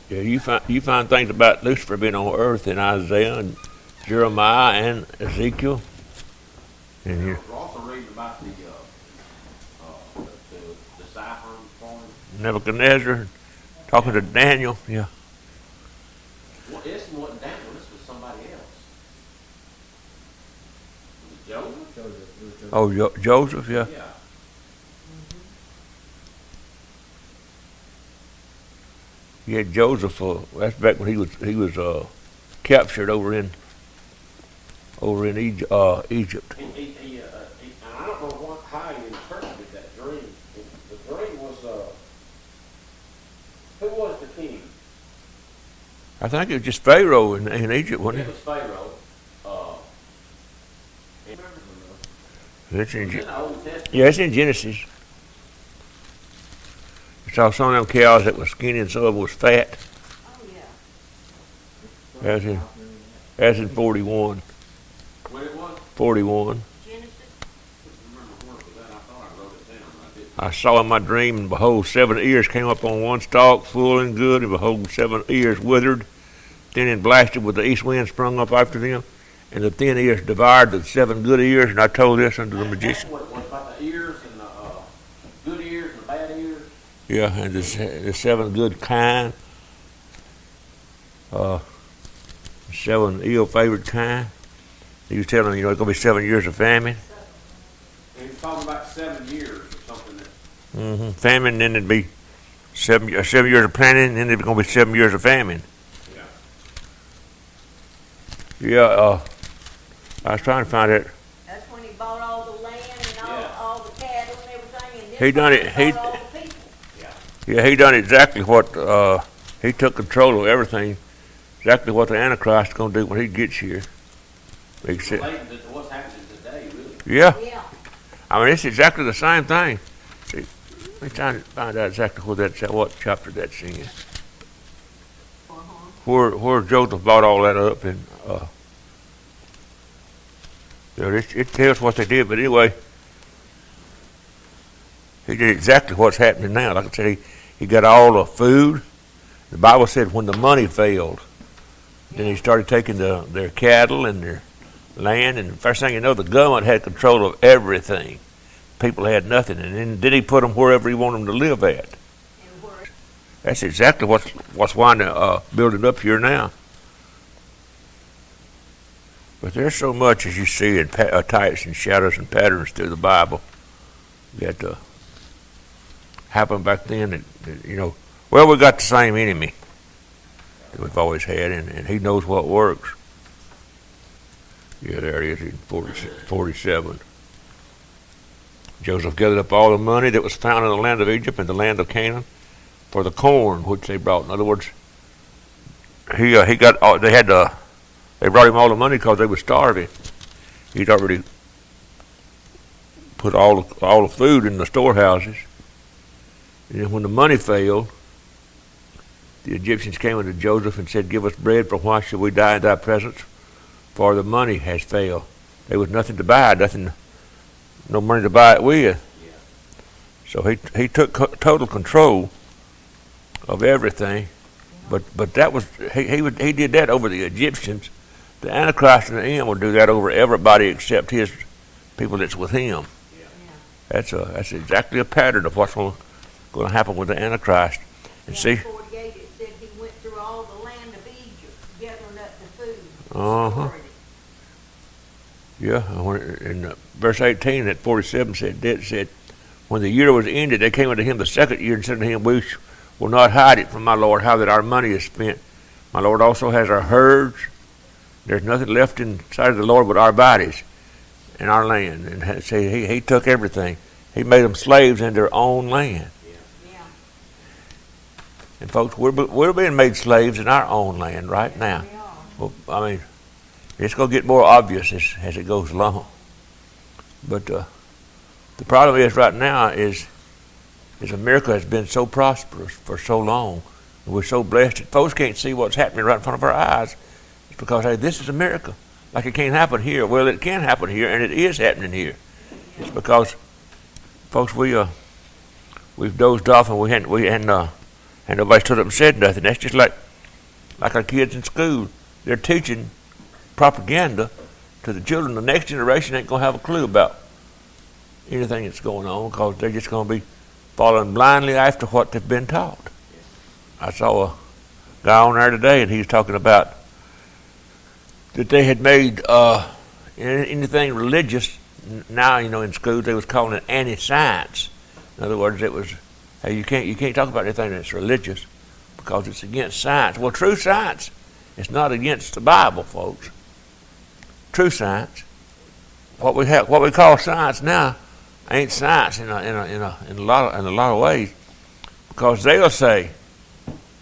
Yeah, you find things about Lucifer being on earth in Isaiah and Jeremiah and Ezekiel. And here, We're also reading about the decipher for him. Nebuchadnezzar talking to Daniel. Yeah. Well, this wasn't Daniel. This was somebody else. Was it Joseph? Oh, Joseph. Yeah. Yeah. He had Joseph. That's back when he was captured over in Egypt. And I don't know how he interpreted that dream. The dream was, who was the king? I think it was just Pharaoh in Egypt, wasn't It it? was Pharaoh. It's in, In the Old Testament. yeah, it's in Genesis. You saw some of them cows that was skinny and some of them was fat. Oh, yeah. That's in 41. When it was? 41. Genesis. I remember where it was at. I thought I wrote it down, but I didn't. I saw in my dream, and behold, 7 ears came up on one stalk, full and good, and behold, 7 ears withered. Then and blasted with the east wind sprung up after them, and the thin ears devoured the 7 good ears. And I told this unto the magician. That's what it was, about the ears and the good ears and the bad ears. Yeah, and the 7 good kind, 7 ill-favored kind. He was telling them, it's going to be 7 years of famine. And he was talking about 7 years or something. Famine, then it'd be 7 years of planting, and then there's going to be 7 years of famine. Yeah, I was trying to find it. That's when he bought all the land and all the cattle and everything. And then He done it. He bought all the people. Yeah, he done exactly what he took control of everything. Exactly what the Antichrist is going to do when he gets here. Except, Related to what's happening today, really. yeah, Yeah. I mean it's exactly the same thing. See, let me try to find out exactly what chapter that's in. Where Joseph bought all that up, and it tells what they did. But anyway, he did exactly what's happening now. Like I said, he got all the food. The Bible said when the money failed, then he started taking their cattle and their land, and the first thing you know, the government had control of everything. People had nothing, and then he put them wherever he wanted them to live at. That's exactly what's winding building up here now. But there's so much, as you see, in types and shadows and patterns through the Bible that happened back then. That, we got the same enemy that we've always had, and he knows what works. Yeah, there it is in 47. Joseph gathered up all the money that was found in the land of Egypt and the land of Canaan for the corn which they brought. In other words, they brought him all the money because they were starving. He'd already put all the food in the storehouses. And then when the money failed, the Egyptians came unto Joseph and said, "Give us bread, for why should we die in thy presence? For the money has failed." There was nothing to buy, no money to buy it with. So he took total control of everything. But that was he did that over the Egyptians. The Antichrist in the end will do that over everybody except his people that's with him. That's exactly a pattern of what's going to happen with the Antichrist. And see. 48, it said he went through all the land of Egypt, gathering up the food. Uh-huh. Yeah, in verse 18 at 47 said, when the year was ended, they came unto him the second year and said unto him, "We will not hide it from my Lord, how that our money is spent. My Lord also has our herds. There's nothing left inside of the Lord but our bodies and our land." And say he took everything. He made them slaves in their own land. Yeah. And folks, we're being made slaves in our own land right now. Well, I mean, it's going to get more obvious as it goes along. But the problem is right now is America has been so prosperous for so long, and we're so blessed that folks can't see what's happening right in front of our eyes. It's because, hey, this is America. Like it can't happen here. Well, it can happen here, and it is happening here. It's because, folks, we've dozed off and we hadn't and nobody stood up and said nothing. That's just like our kids in school. They're teaching propaganda to the children. The next generation ain't going to have a clue about anything that's going on because they're just going to be following blindly after what they've been taught. I saw a guy on there today, and he was talking about that they had made anything religious. Now, in schools they was calling it anti-science. In other words, it was, hey, you can't talk about anything that's religious because it's against science. Well, true science is not against the Bible, folks. True science, what we call science now, ain't science in a lot of ways, because they'll say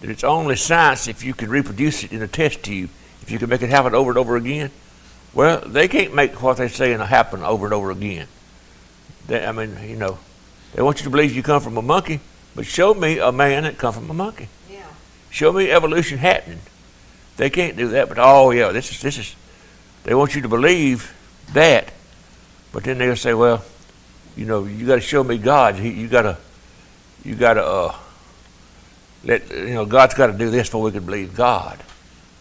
that it's only science if you can reproduce it in a test tube, if you can make it happen over and over again. Well, they can't make what they say happen over and over again. They want you to believe you come from a monkey, but show me a man that come from a monkey. Yeah. Show me evolution happening. They can't do that, but oh yeah, this is. They want you to believe that, but then they'll say, well, you got to show me God. You got to let God's got to do this before we can believe God.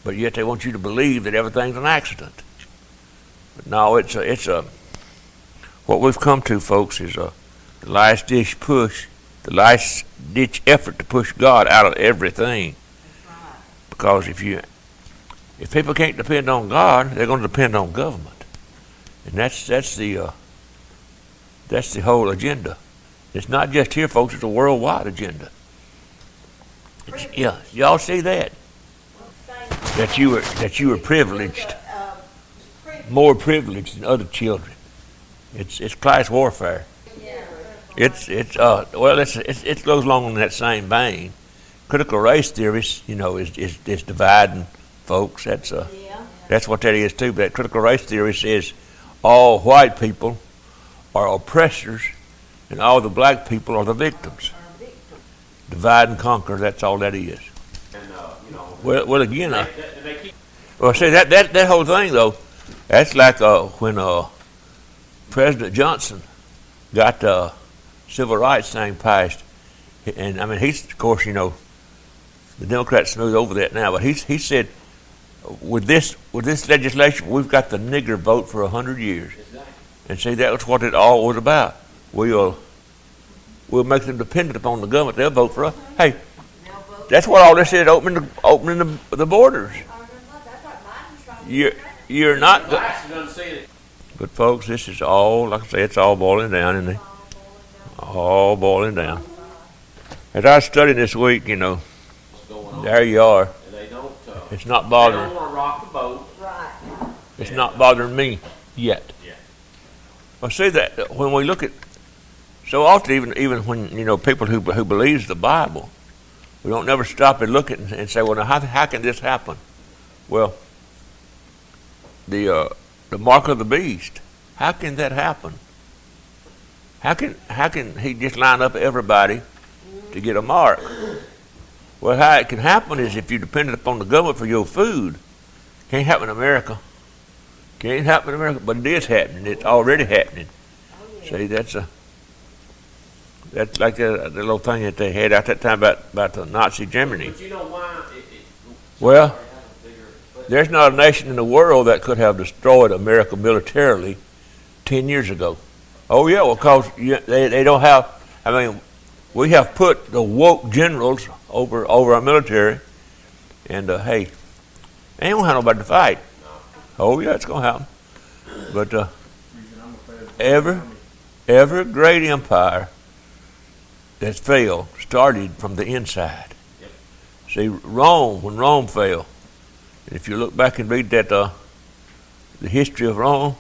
But yet they want you to believe that everything's an accident. But no, it's a what we've come to, folks, is the last ditch push, the last ditch effort to push God out of everything. That's right. Because if people can't depend on God, they're going to depend on government, and that's the whole agenda. It's not just here, folks. It's a worldwide agenda. Yeah, y'all see that? That you were privileged, more privileged than other children. It's class warfare. It goes along in that same vein. Critical race theory, is dividing folks. That's what that is too. But that critical race theory says all white people are oppressors and all the black people are the victims. Divide and conquer. That's all that is. And Well, again, they keep. well, see that whole thing though. That's like when President Johnson got the civil rights thing passed, and I mean he's, of course, the Democrats smooth over that now, but he said with this legislation we've got the nigger vote for 100 years, Exactly. and see that was what it all was about. We'll make them dependent upon the government. They'll vote for us. Hey, that's what all this is, opening the borders. You're not. Lackey done said it. But folks, this is all, like I say, it's all boiling down, isn't it? All boiling down. As I was studying this week, What's going on? there you are. And they don't. It's not They bothering. don't want to rock the boat. Right. It's not bothering me yet. Yeah. I see that when we look at, so often, even when people who believes the Bible, we don't never stop and look at it and say, well, now how can this happen? Well, the mark of the beast. How can that happen? How can he just line up everybody to get a mark? Well, how it can happen is if you're dependent upon the government for your food. Can't happen in America. Can't happen in America, but it is happening. It's already happening. See, that's like the little thing that they had out that time about the Nazi Germany. But you know why? Well, there's not a nation in the world that could have destroyed America militarily 10 years ago. Oh yeah, well, because they don't have. I mean, we have put the woke generals over our military, and hey, they don't have nobody to fight. Oh yeah, it's gonna happen. But every great empire that's failed started from the inside. Yep. See, when Rome fell, and if you look back and read that the history of Rome,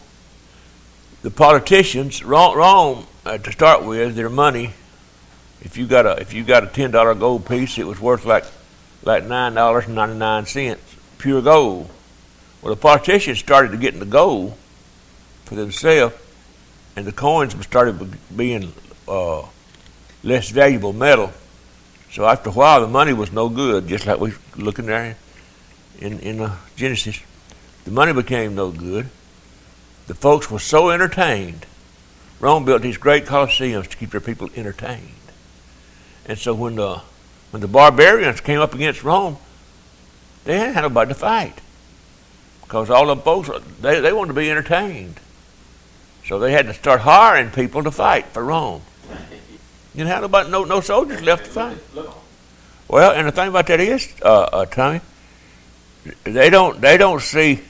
the politicians, Rome to start with, their money. If you got a $10 gold piece, it was worth like $9.99 pure gold. Well, the politicians started to get in the gold for themselves, and the coins started being less valuable metal. So after a while, the money was no good, just like we looking there in Genesis. The money became no good. The folks were so entertained. Rome built these great coliseums to keep their people entertained. And so when when the barbarians came up against Rome, they hadn't had nobody to fight. Because all them folks, they wanted to be entertained. So they had to start hiring people to fight for Rome. You didn't have nobody, no soldiers left to fight. Well, and the thing about that is, Tommy, they don't see,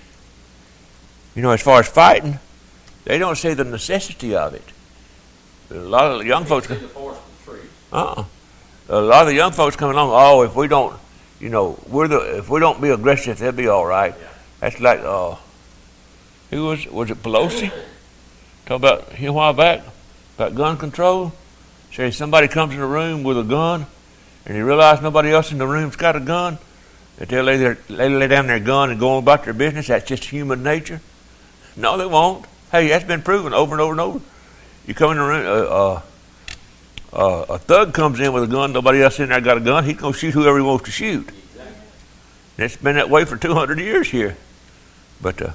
as far as fighting, they don't see the necessity of it. A lot of the young folks. A lot of the young folks coming along. Oh, if we don't, if we don't be aggressive, they'll be all right. Yeah. That's like, who was it Pelosi? Talk about a while back about gun control. Say somebody comes in the room with a gun, and they realize nobody else in the room's got a gun, that they'll lay down their gun and go on about their business. That's just human nature. No, they won't. Hey, that's been proven over and over and over. You come in the room, a thug comes in with a gun, nobody else in there got a gun, he's going to shoot whoever he wants to shoot. Exactly. And it's been that way for 200 years here. But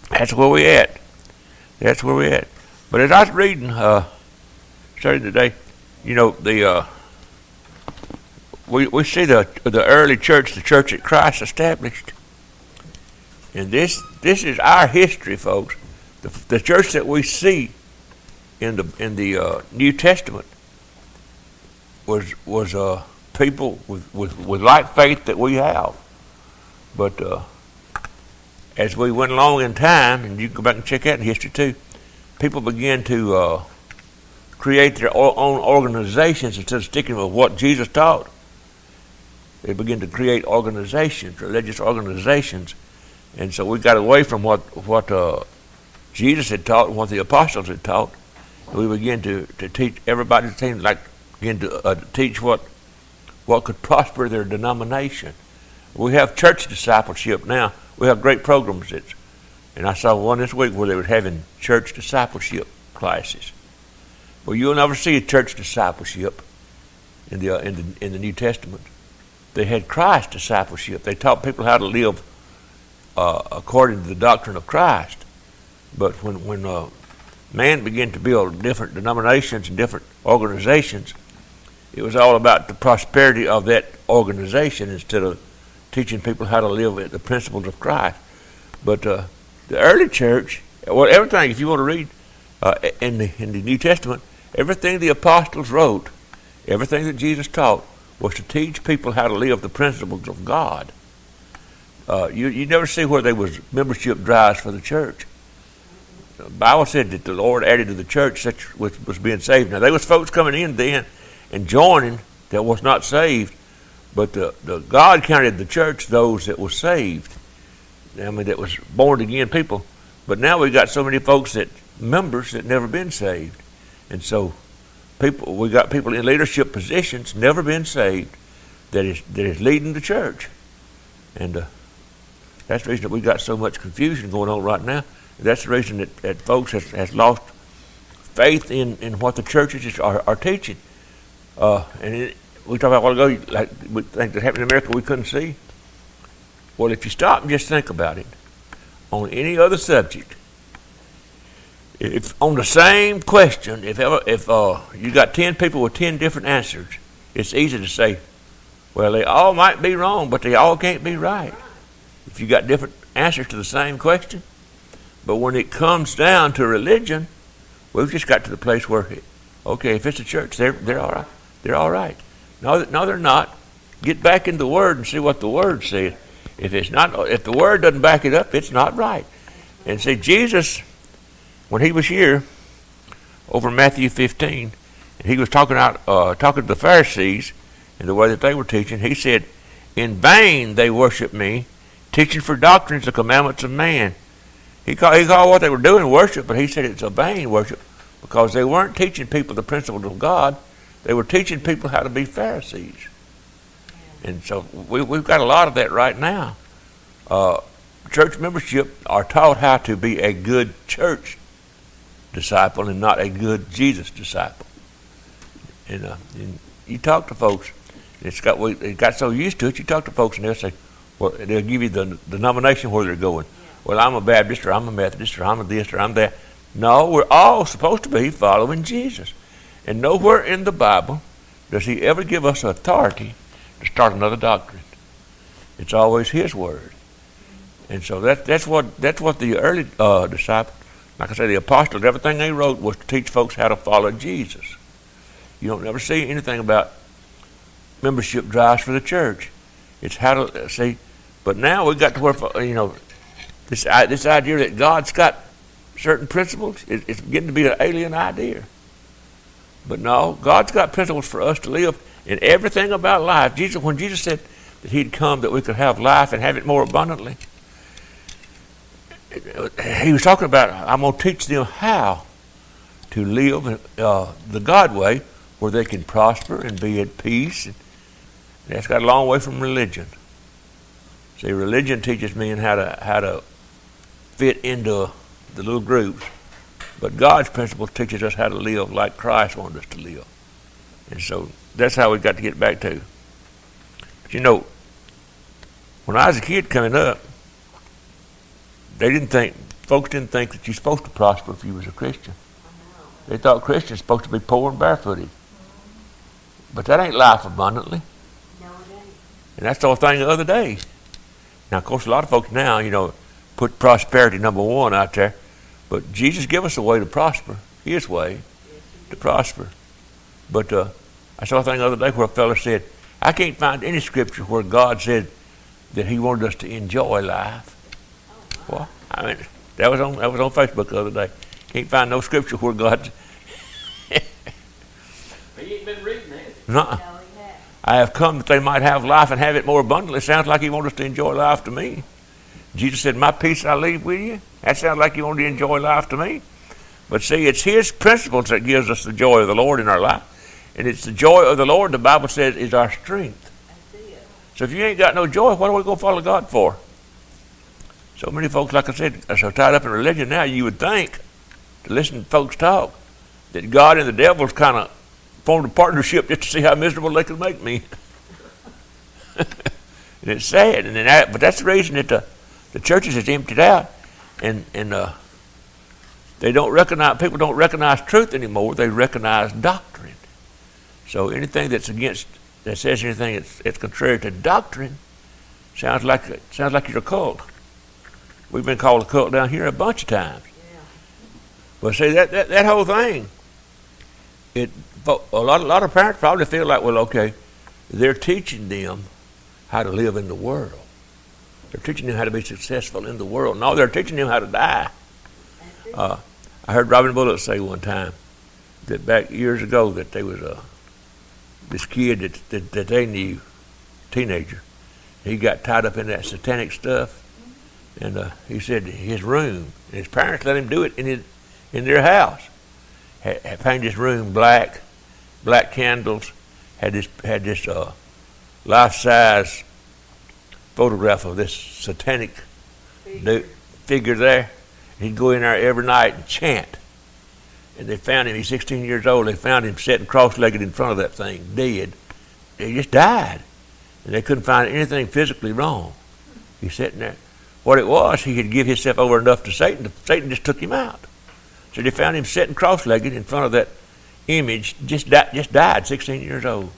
that's where we at. That's where we at. But as I was reading starting today, we see the early church, the church that Christ established. And this is our history, folks. The church that we see in the New Testament was people with like faith that we have. But as we went along in time, and you can go back and check out in history too, people began to create their own organizations instead of sticking with what Jesus taught. They began to create organizations, religious organizations, and so we got away from what Jesus had taught and what the apostles had taught. And we began to teach everybody, begin to teach what could prosper their denomination. We have church discipleship now. We have great programs and I saw one this week where they were having church discipleship classes. Well, you'll never see a church discipleship in the New Testament. They had Christ discipleship. They taught people how to live according to the doctrine of Christ. But when man began to build different denominations and different organizations, it was all about the prosperity of that organization instead of teaching people how to live at the principles of Christ. But the early church, well, everything, if you want to read in the New Testament, everything the apostles wrote, everything that Jesus taught, was to teach people how to live the principles of God. You never see where there was membership drives for the church. The Bible said that the Lord added to the church such which was being saved. Now, there was folks coming in then and joining that was not saved, but the God counted the church those that was saved. That was born again people. But now we got so many folks members that never been saved, and so we got people in leadership positions never been saved that is leading the church, and that's the reason that we got so much confusion going on right now. That's the reason that folks has lost faith in what the churches are teaching. We talked about a while ago, like we think that happened in America we couldn't see. Well, if you stop and just think about it, on any other subject, if on the same question, if you got 10 people with 10 different answers, it's easy to say, well, they all might be wrong, but they all can't be right. If you got different answers to the same question. But when it comes down to religion, we've just got to the place where, okay, if it's a church, they're all right. They're all right. No, they're not. Get back in the Word and see what the Word says. If the Word doesn't back it up, it's not right. And see, Jesus, when he was here, over Matthew 15, and he was talking to the Pharisees and the way that they were teaching, he said, "In vain they worship me, teaching for doctrines the commandments of man." He called what they were doing worship, but he said it's a vain worship because they weren't teaching people the principles of God. They were teaching people how to be Pharisees. And so we've got a lot of that right now. Church membership are taught how to be a good church disciple and not a good Jesus disciple. And you talk to folks, it got so used to it, you talk to folks and they'll say, well, they'll give you the denomination where they're going. Well, I'm a Baptist, or I'm a Methodist, or I'm a this, or I'm that. No, we're all supposed to be following Jesus. And nowhere in the Bible does he ever give us authority to start another doctrine. It's always his word. And so that's what the early disciples, like I say, the apostles, everything they wrote was to teach folks how to follow Jesus. You don't never see anything about membership drives for the church. It's how to see. But now we got to where, this idea that God's got certain principles, it's getting to be an alien idea. But no, God's got principles for us to live in everything about life. When Jesus said that he'd come that we could have life and have it more abundantly, he was talking about, I'm going to teach them how to live the God way, where they can prosper and be at peace. And that's got a long way from religion. See, religion teaches men how to fit into the little groups. But God's principle teaches us how to live like Christ wanted us to live. And so that's how we got to get back to. But when I was a kid coming up, folks didn't think that you're supposed to prosper if you was a Christian. They thought Christians supposed to be poor and barefooted. But that ain't life abundantly. No, it ain't. And that's the whole thing the other day. Now, of course, a lot of folks now, put prosperity number one out there. But Jesus gave us a way to prosper, his way to prosper. But I saw a thing the other day where a fellow said, I can't find any scripture where God said that he wanted us to enjoy life. Well, that was on Facebook the other day. Can't find no scripture where God. He ain't been reading that. No, I have come that they might have life and have it more abundantly. Sounds like he wanted us to enjoy life to me. Jesus said, my peace I leave with you. That sounds like he wanted to enjoy life to me. But see, it's his principles that gives us the joy of the Lord in our life. And it's the joy of the Lord, the Bible says, is our strength. So if you ain't got no joy, what are we going to follow God for? So many folks, like I said, are so tied up in religion now, you would think, to listen to folks talk, that God and the devil's kind of formed a partnership just to see how miserable they could make me. And it's sad. But that's the reason that the churches is emptied out. And people don't recognize truth anymore. They recognize doctrine. So anything that says anything that's contrary to doctrine sounds like you're a cult. We've been called a cult down here a bunch of times. Yeah. But see, that whole thing, a lot of parents probably feel like, well, okay, they're teaching them how to live in the world. They're teaching them how to be successful in the world. No, they're teaching them how to die. I heard Robin Bullock say one time that back years ago that there was this kid that they knew, teenager. He got tied up in that satanic stuff, and he said his room, and his parents let him do it in their house. Had painted his room black candles, had this life-size photograph of this satanic figure there. He'd go in there every night and chant. And they found him, he's 16 years old, they found him sitting cross-legged in front of that thing, dead. He just died. And they couldn't find anything physically wrong. He's sitting there. What it was, he had give himself over enough to Satan. Satan just took him out. So they found him sitting cross-legged in front of that image, just died, 16 years old.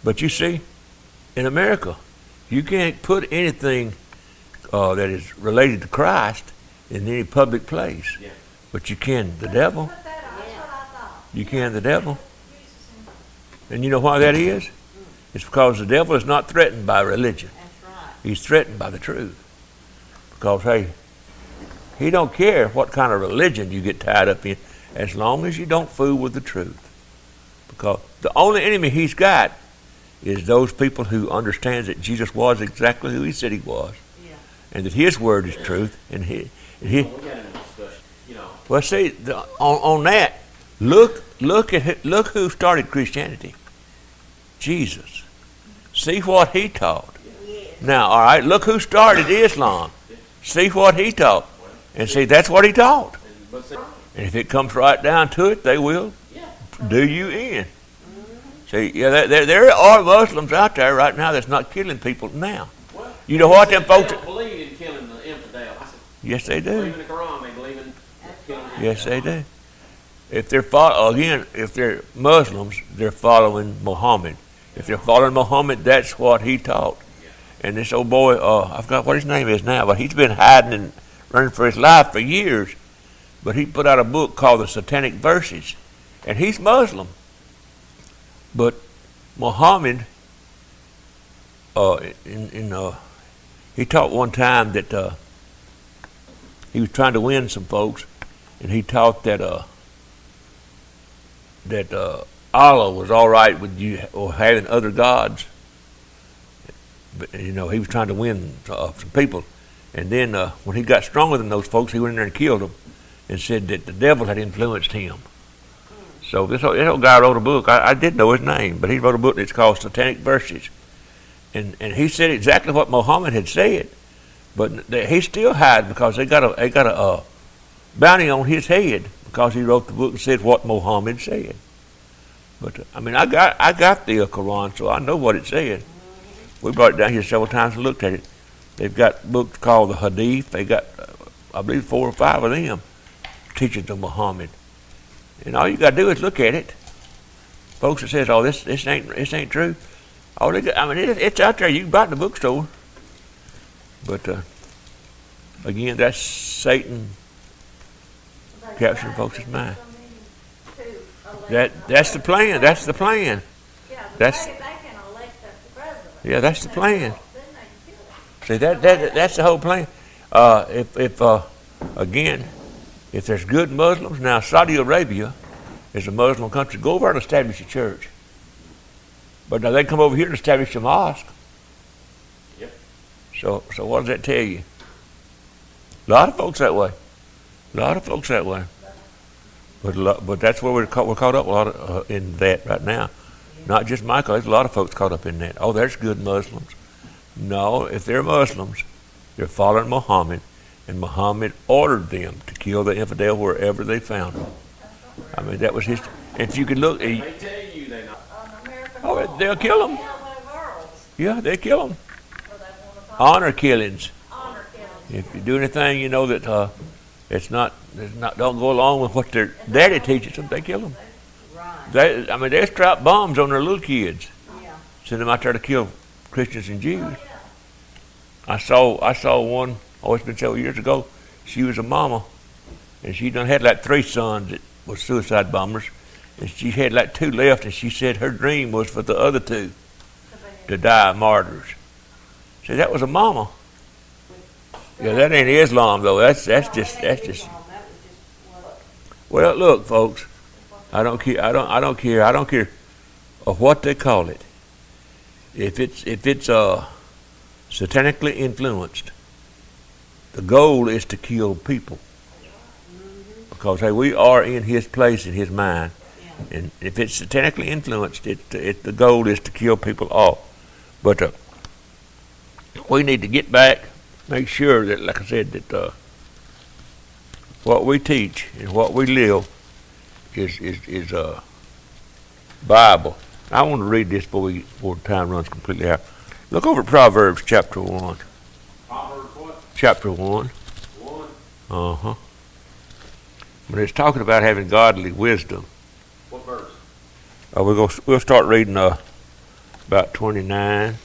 But you see, in America, you can't put anything that is related to Christ in any public place. Yeah. But you can the devil. You can the devil. And you know why that is? It's because the devil is not threatened by religion. That's right. He's threatened by the truth. Because, hey, he don't care what kind of religion you get tied up in as long as you don't fool with the truth. Because the only enemy he's got is those people who understands that Jesus was exactly who he said he was. Yeah. And that his word is truth. And he Well, we got in a discussion, well, see, on that, look who started Christianity. Jesus. See what he taught. Yes. Now, all right, look who started Islam. See what he taught. And see, that's what he taught. And if it comes right down to it, they will do you in. See, yeah, there are Muslims out there right now that's not killing people now. Well, You know what, them folks... They don't believe in killing the infidel. I said, Yes, they they believe do. in the Quran. They believe in killing the Yes, they infidel. do. if they're Muslims, they're following Muhammad. If they're following Muhammad, that's what he taught. And this old boy, I forgot what his name is now, but he's been hiding and running for his life for years. But he put out a book called the Satanic Verses, and he's Muslim. But Muhammad, he taught one time that he was trying to win some folks, and he taught that Allah was all right with you or having other gods. But, he was trying to win some people. And then when he got stronger than those folks, he went in there and killed them and said that the devil had influenced him. So this old guy wrote a book. I didn't know his name, but he wrote a book that's called Satanic Verses. And he said exactly what Muhammad had said. But he still hiding because they got a bounty on his head because he wrote the book and said what Muhammad said. But I got the Quran, so I know what it said. We brought it down here several times and looked at it. They've got books called the Hadith. They got, I believe, 4 or 5 of them teachings of Muhammad. And all you got to do is look at it. Folks that says, "Oh, this ain't true." Oh, it's out there. You can buy it in the bookstore. But again, that's Satan capturing folks' mind. That's the plan. That's the plan. That's that's the plan. See, that's the whole plan. If there's good Muslims, now Saudi Arabia is a Muslim country. Go over and establish a church. But now they come over here and establish a mosque. Yep. So what does that tell you? A lot of folks that way. But that's where we're caught up a lot in that right now. Not just Michael. There's a lot of folks caught up in that. Oh, there's good Muslims. No, if they're Muslims, they're following Muhammad, and Muhammad ordered them to kill the infidel wherever they found him. That was his. If you could look, they tell you they're not. They'll kill them. Yeah, they kill them. Honor killings. If you do anything, that don't go along with what their daddy teaches them, they kill them. They strap bombs on their little kids, send them out there to kill Christians and Jews. I saw one. It's been several years ago. She was a mama, and she done had like 3 sons that was suicide bombers, and she had like 2 left, and she said her dream was for the other 2 to die martyrs. See, that was a mama. Yeah, that ain't Islam though. That's just. Well, look, folks. I don't care what they call it. If it's satanically influenced, the goal is to kill people. Because we are in his place in his mind, and if it's satanically influenced, the goal is to kill people off. But we need to get back, make sure that, like I said, that what we teach and what we live is Bible. I want to read this before time runs completely out. Look over at Proverbs chapter 1. Proverbs what? Chapter 1. 1. When it's talking about having godly wisdom. What verse? We'll start reading about 29.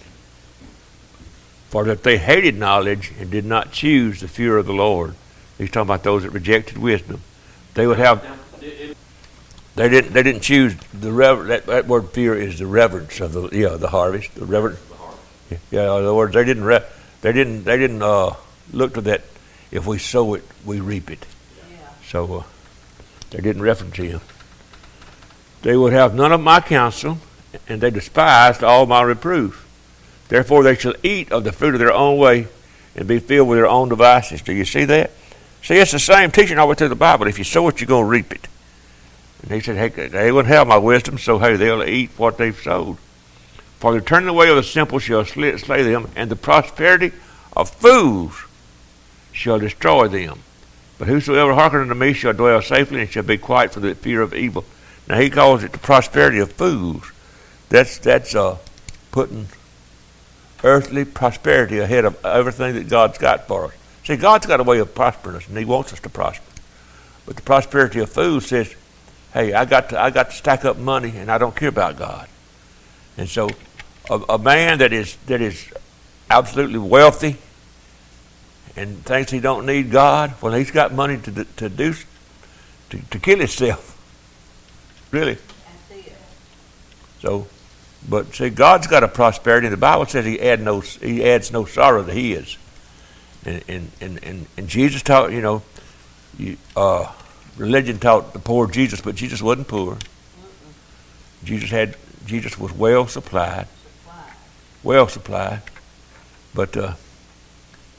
For that they hated knowledge and did not choose the fear of the Lord. He's talking about those that rejected wisdom. They would have. They didn't choose the that word fear is the reverence of the harvest, the reverence. Yeah, in other words, they didn't look to that. If we sow it, we reap it. So they didn't reference him. They would have none of my counsel, and they despised all my reproof. Therefore they shall eat of the fruit of their own way, and be filled with their own devices. Do you see that? See, it's the same teaching all the way through the Bible. If you sow it, you're going to reap it. And he said, hey, they wouldn't have my wisdom, so hey, they'll eat what they've sowed. For the turning away of the simple shall slay them, and the prosperity of fools shall destroy them. But whosoever hearken unto me shall dwell safely, and shall be quiet for the fear of evil. Now he calls it the prosperity of fools. That's putting earthly prosperity ahead of everything that God's got for us. See, God's got a way of prospering us, and he wants us to prosper. But the prosperity of fools says, hey, I got to stack up money, and I don't care about God. And so, a man that is absolutely wealthy and thinks he don't need God, well, he's got money to kill himself. Really. That's it. So, but see, God's got a prosperity. The Bible says He adds no sorrow to His. And Jesus taught, religion taught the poor Jesus, but Jesus wasn't poor. Jesus was well supplied. But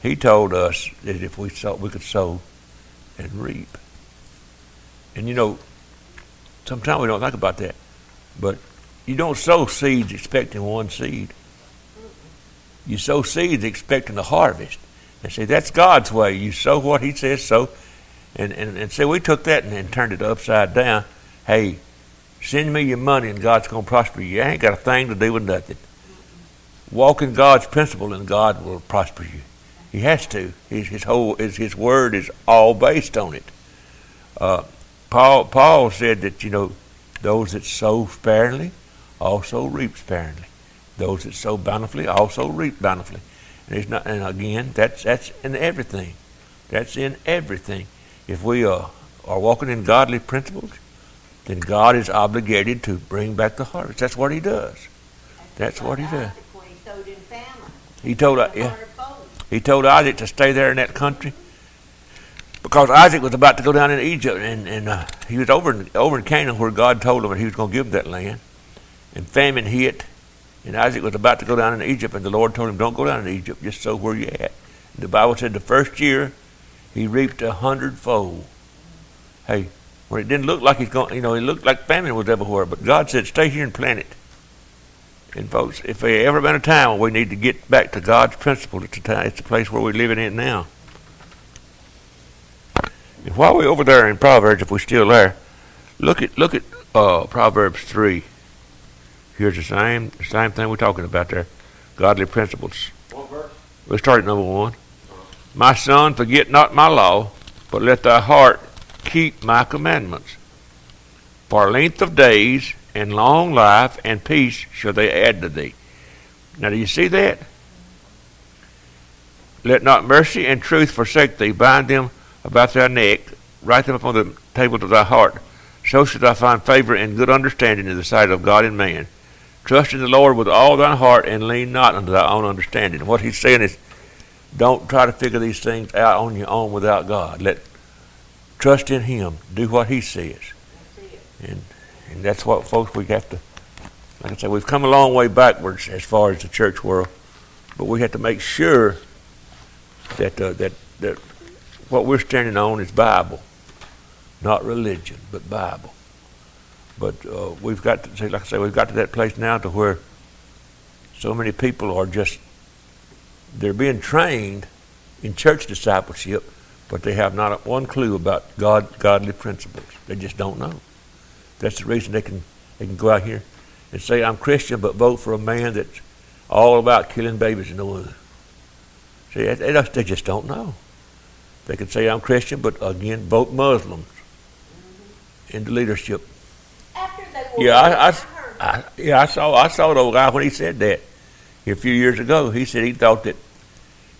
He told us that if we could sow and reap. And sometimes we don't think about that, but you don't sow seeds expecting one seed. You sow seeds expecting a harvest. And see, that's God's way. You sow what He says sow. And see, we took that and turned it upside down. Hey, send me your money and God's going to prosper you. You ain't got a thing to do with nothing. Walk in God's principle and God will prosper you. He has to. His word is all based on it. Paul said that, those that sow sparingly also reap sparingly. Those that sow bountifully also reap bountifully. And again, that's in everything. That's in everything. If we are walking in godly principles, then God is obligated to bring back the harvest. That's what He does. That's what He does. When he sowed in famine. He told Isaac to stay there in that country because Isaac was about to go down in Egypt, and he was over in Canaan where God told him that He was going to give him that land. And famine hit, and Isaac was about to go down in Egypt, and the Lord told him, "Don't go down in Egypt, just sow where you're at." And the Bible said the first year he reaped 100-fold. Hey, when it didn't look like he's going, it looked like famine was everywhere, but God said, "Stay here and plant it." And folks, if there ever been a time when we need to get back to God's principle, it's the place where we're living in now. And while we're over there in Proverbs, if we're still there, look at Proverbs 3. Here's the same thing we're talking about there, godly principles. What verse? We'll start at number 1. My son, forget not my law, but let thy heart keep my commandments. For length of days and long life and peace shall they add to thee. Now, do you see that? Let not mercy and truth forsake thee. Bind them about thy neck. Write them upon the tables of thy heart. So shalt thou find favor and good understanding in the sight of God and man. Trust in the Lord with all thine heart and lean not unto thy own understanding. And what he's saying is, don't try to figure these things out on your own without God. Trust in Him. Do what He says. And that's what, folks, we have to, like I said, we've come a long way backwards as far as the church world, but we have to make sure that what we're standing on is Bible, not religion, but Bible. But we've got to, like I say, we've got to that place now to where so many people are they're being trained in church discipleship, but they have not one clue about godly principles. They just don't know. That's the reason they can go out here and say, "I'm Christian," but vote for a man that's all about killing babies in the womb. See, they just don't know. They can say, "I'm Christian," but again, vote Muslims into leadership. After they were I saw the old guy when he said that a few years ago. He said he thought that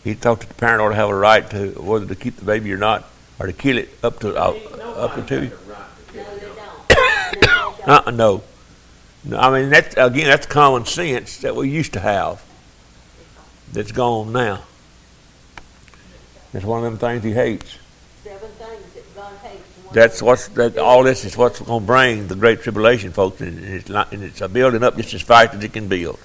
the parent ought to have a right to whether to keep the baby or not, or to kill it up to 2. No. I mean, that's common sense that we used to have. That's gone now. That's one of them things He hates. 7 things that God hates. All this is what's going to bring the Great Tribulation, folks, and it's building up just as fast as it can build.